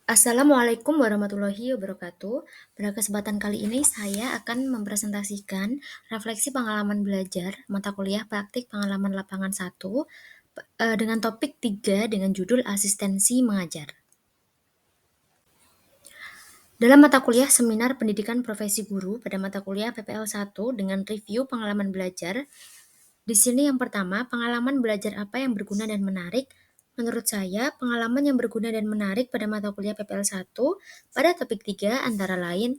Assalamualaikum warahmatullahi wabarakatuh. Pada kesempatan kali ini saya akan mempresentasikan refleksi pengalaman belajar mata kuliah praktik pengalaman lapangan 1 dengan topik 3 dengan judul asistensi mengajar. Dalam mata kuliah Seminar Pendidikan Profesi Guru pada mata kuliah PPL 1 dengan review pengalaman belajar, di sini yang pertama, pengalaman belajar apa yang berguna dan menarik? Menurut saya, pengalaman yang berguna dan menarik pada mata kuliah PPL 1 pada topik 3 antara lain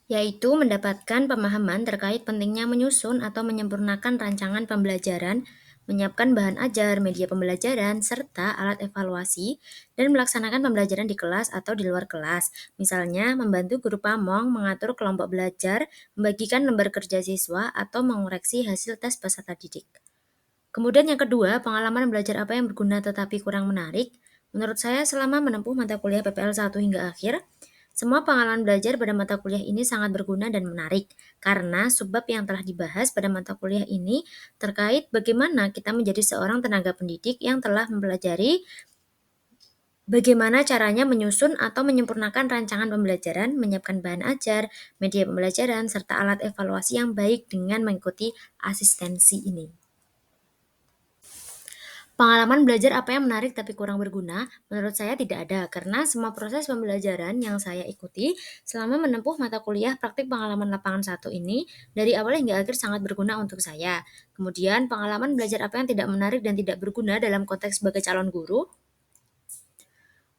yaitu mendapatkan pemahaman terkait pentingnya menyusun atau menyempurnakan rancangan pembelajaran, menyiapkan bahan ajar, media pembelajaran, serta alat evaluasi, dan melaksanakan pembelajaran di kelas atau di luar kelas. Misalnya, membantu guru pamong mengatur kelompok belajar, membagikan lembar kerja siswa, atau mengoreksi hasil tes peserta didik. Kemudian yang kedua, pengalaman belajar apa yang berguna tetapi kurang menarik? Menurut saya selama menempuh mata kuliah PPL 1 hingga akhir, semua pengalaman belajar pada mata kuliah ini sangat berguna dan menarik karena subbab yang telah dibahas pada mata kuliah ini terkait bagaimana kita menjadi seorang tenaga pendidik yang telah mempelajari bagaimana caranya menyusun atau menyempurnakan rancangan pembelajaran, menyiapkan bahan ajar, media pembelajaran, serta alat evaluasi yang baik dengan mengikuti asistensi ini. Pengalaman belajar apa yang menarik tapi kurang berguna? Menurut saya tidak ada, karena semua proses pembelajaran yang saya ikuti selama menempuh mata kuliah praktik pengalaman lapangan 1 ini, dari awal hingga akhir sangat berguna untuk saya. Kemudian, pengalaman belajar apa yang tidak menarik dan tidak berguna dalam konteks sebagai calon guru?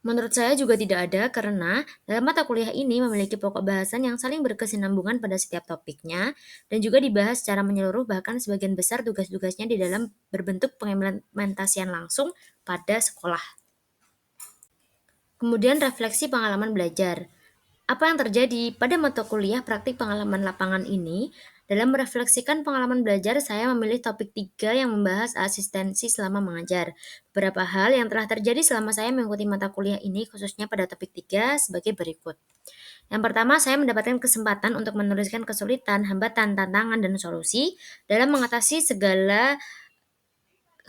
Menurut saya juga tidak ada karena dalam mata kuliah ini memiliki pokok bahasan yang saling berkesinambungan pada setiap topiknya dan juga dibahas secara menyeluruh bahkan sebagian besar tugas-tugasnya di dalam berbentuk pengimplementasian langsung pada sekolah. Kemudian refleksi pengalaman belajar. Apa yang terjadi pada mata kuliah praktik pengalaman lapangan ini? Dalam merefleksikan pengalaman belajar, saya memilih topik 3 yang membahas asistensi selama mengajar. Beberapa hal yang telah terjadi selama saya mengikuti mata kuliah ini, khususnya pada topik 3, sebagai berikut. Yang pertama, saya mendapatkan kesempatan untuk menuliskan kesulitan, hambatan, tantangan, dan solusi dalam mengatasi segala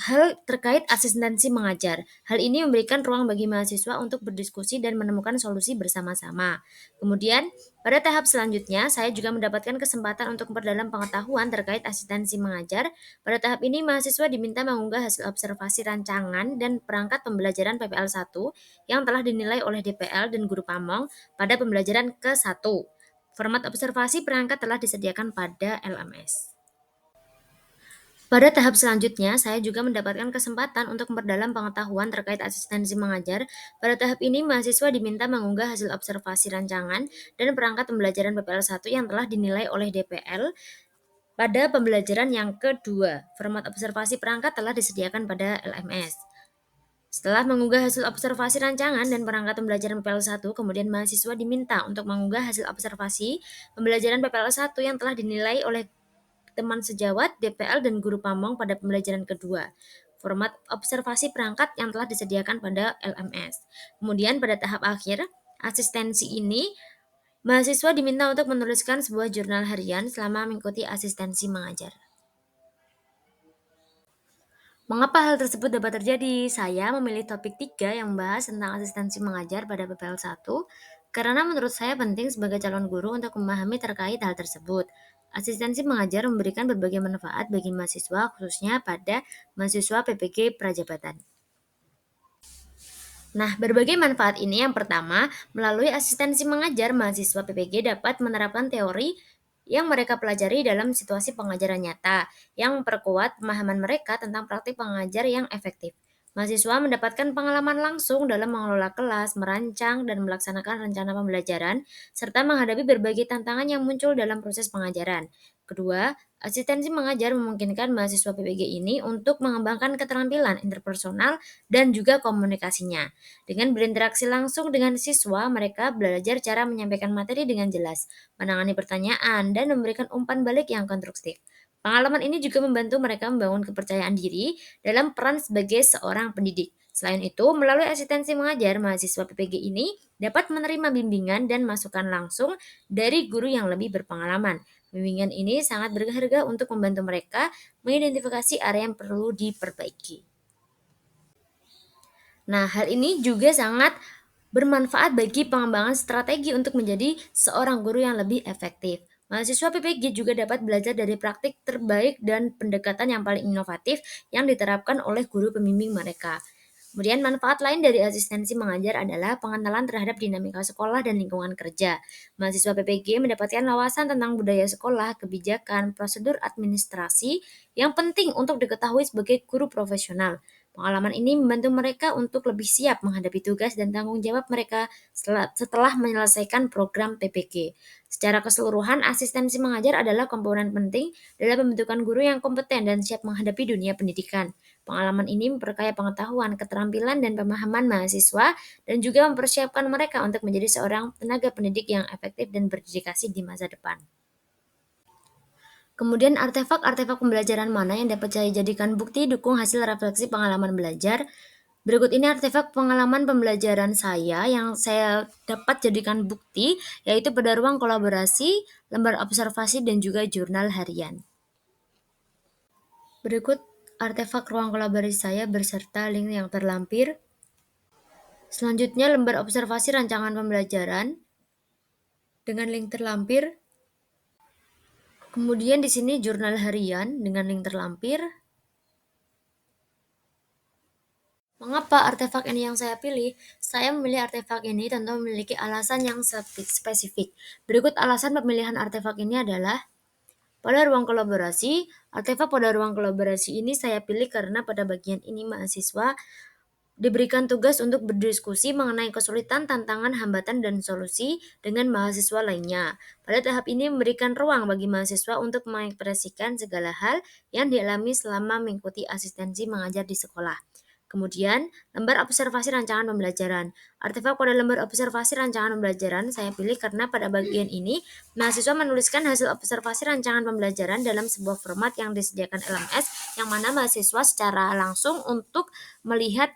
hal terkait asistensi mengajar. Hal ini memberikan ruang bagi mahasiswa untuk berdiskusi dan menemukan solusi bersama-sama. Kemudian, pada tahap selanjutnya, saya juga mendapatkan kesempatan untuk memperdalam pengetahuan terkait asistensi mengajar. Pada tahap ini, mahasiswa diminta mengunggah hasil observasi rancangan dan perangkat pembelajaran PPL 1 yang telah dinilai oleh DPL dan guru pamong pada pembelajaran ke-1. Format observasi perangkat telah disediakan pada LMS. Pada tahap selanjutnya, saya juga mendapatkan kesempatan untuk memperdalam pengetahuan terkait asistensi mengajar. Pada tahap ini, mahasiswa diminta mengunggah hasil observasi rancangan dan perangkat pembelajaran PPL 1 yang telah dinilai oleh DPL pada pembelajaran yang kedua. Format observasi perangkat telah disediakan pada LMS. Setelah mengunggah hasil observasi rancangan dan perangkat pembelajaran PPL 1, kemudian mahasiswa diminta untuk mengunggah hasil observasi pembelajaran PPL 1 yang telah dinilai oleh teman sejawat, DPL, dan guru pamong pada pembelajaran kedua. Format observasi perangkat yang telah disediakan pada LMS. Kemudian pada tahap akhir, asistensi ini, mahasiswa diminta untuk menuliskan sebuah jurnal harian selama mengikuti asistensi mengajar. Mengapa hal tersebut dapat terjadi? Saya memilih topik 3 yang membahas tentang asistensi mengajar pada PPL 1 karena menurut saya penting sebagai calon guru untuk memahami terkait hal tersebut. Asistensi mengajar memberikan berbagai manfaat bagi mahasiswa khususnya pada mahasiswa PPG Prajabatan. Nah, berbagai manfaat ini yang pertama, melalui asistensi mengajar, mahasiswa PPG dapat menerapkan teori yang mereka pelajari dalam situasi pengajaran nyata, yang memperkuat pemahaman mereka tentang praktik pengajar yang efektif. Mahasiswa mendapatkan pengalaman langsung dalam mengelola kelas, merancang, dan melaksanakan rencana pembelajaran, serta menghadapi berbagai tantangan yang muncul dalam proses pengajaran. Kedua, asistensi mengajar memungkinkan mahasiswa PPG ini untuk mengembangkan keterampilan interpersonal dan juga komunikasinya. Dengan berinteraksi langsung dengan siswa, mereka belajar cara menyampaikan materi dengan jelas, menangani pertanyaan, dan memberikan umpan balik yang konstruktif. Pengalaman ini juga membantu mereka membangun kepercayaan diri dalam peran sebagai seorang pendidik. Selain itu, melalui asistensi mengajar, mahasiswa PPG ini dapat menerima bimbingan dan masukan langsung dari guru yang lebih berpengalaman. Bimbingan ini sangat berharga untuk membantu mereka mengidentifikasi area yang perlu diperbaiki. Nah, hal ini juga sangat bermanfaat bagi pengembangan strategi untuk menjadi seorang guru yang lebih efektif. Mahasiswa PPG juga dapat belajar dari praktik terbaik dan pendekatan yang paling inovatif yang diterapkan oleh guru pembimbing mereka. Kemudian manfaat lain dari asistensi mengajar adalah pengenalan terhadap dinamika sekolah dan lingkungan kerja. Mahasiswa PPG mendapatkan wawasan tentang budaya sekolah, kebijakan, prosedur administrasi yang penting untuk diketahui sebagai guru profesional. Pengalaman ini membantu mereka untuk lebih siap menghadapi tugas dan tanggung jawab mereka setelah menyelesaikan program PPG. Secara keseluruhan, asistensi mengajar adalah komponen penting dalam pembentukan guru yang kompeten dan siap menghadapi dunia pendidikan. Pengalaman ini memperkaya pengetahuan, keterampilan, dan pemahaman mahasiswa dan juga mempersiapkan mereka untuk menjadi seorang tenaga pendidik yang efektif dan berdedikasi di masa depan. Kemudian artefak-artefak pembelajaran mana yang dapat saya jadikan bukti dukung hasil refleksi pengalaman belajar? Berikut ini artefak pengalaman pembelajaran saya yang saya dapat jadikan bukti, yaitu pada ruang kolaborasi, lembar observasi, dan juga jurnal harian. Berikut artefak ruang kolaborasi saya berserta link yang terlampir. Selanjutnya lembar observasi rancangan pembelajaran dengan link terlampir. Kemudian di sini jurnal harian dengan link terlampir. Mengapa artefak ini yang saya pilih? Saya memilih artefak ini tentu memiliki alasan yang spesifik. Berikut alasan pemilihan artefak ini adalah pada ruang kolaborasi. Artefak pada ruang kolaborasi ini saya pilih karena pada bagian ini mahasiswa diberikan tugas untuk berdiskusi mengenai kesulitan, tantangan, hambatan, dan solusi dengan mahasiswa lainnya. Pada tahap ini memberikan ruang bagi mahasiswa untuk mengekspresikan segala hal yang dialami selama mengikuti asistensi mengajar di sekolah. Kemudian, lembar observasi rancangan pembelajaran. Artefak pada lembar observasi rancangan pembelajaran saya pilih karena pada bagian ini, mahasiswa menuliskan hasil observasi rancangan pembelajaran dalam sebuah format yang disediakan LMS, yang mana mahasiswa secara langsung untuk melihat